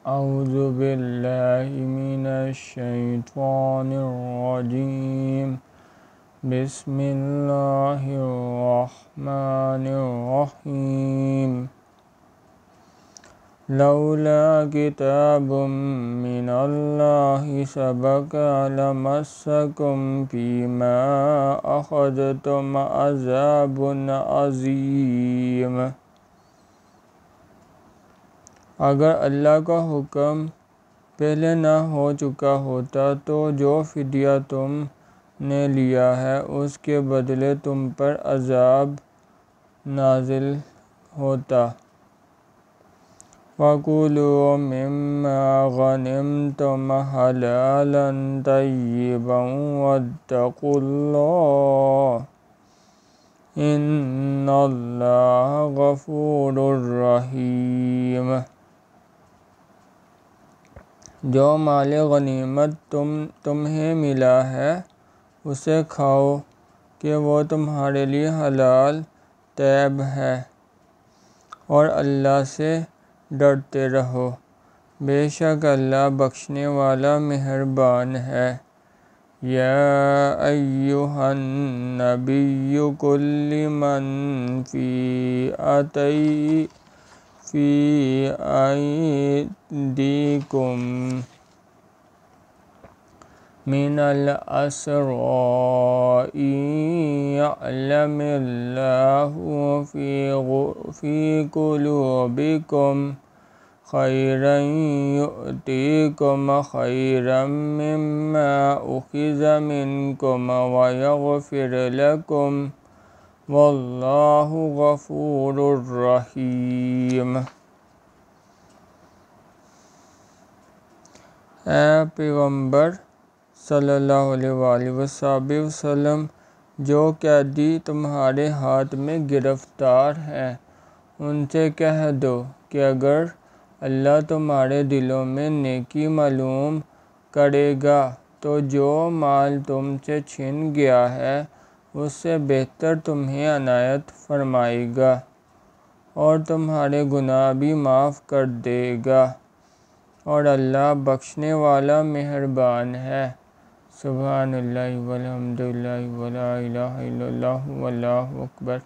اعوذ باللہ من الشیطان الرجیم بسم اللہ الرحمن الرحیم لولا کتاب من اللہ سبق لمسکم فیما اخذتم عذاب عظیم۔ اگر اللہ کا حکم پہلے نہ ہو چکا ہوتا تو جو فدیہ تم نے لیا ہے اس کے بدلے تم پر عذاب نازل ہوتا۔ وَكُلُوا مِمَّا غَنِمْتُمْ حَلَالًا طَيِّبًا وَاتَّقُوا اللَّهَ إِنَّ اللَّهَ غَفُورٌ رَحِيمٌ۔ جو مال غنیمت تمہیں ملا ہے اسے کھاؤ کہ وہ تمہارے لیے حلال طیب ہے، اور اللہ سے ڈرتے رہو، بے شک اللہ بخشنے والا مہربان ہے۔ یا ایھا النبی قل لمن فی ایدیکم من الاسریٰ ان یعلم اللہ فی قلوبکم خیرا یؤتکم خیرا مما اخذ منکم ویغفر لکم واللہ غفور رحیم۔ اے پیغمبر صلی اللہ علیہ وآلہ وسلم، جو قیدی تمہارے ہاتھ میں گرفتار ہیں ان سے کہہ دو کہ اگر اللہ تمہارے دلوں میں نیکی معلوم کرے گا تو جو مال تم سے چھن گیا ہے اس سے بہتر تمہیں عنایت فرمائے گا اور تمہارے گناہ بھی معاف کر دے گا، اور اللہ بخشنے والا مہربان ہے۔ سبحان اللہ والحمد للہ ولا الہ الا اللہ واللہ اکبر۔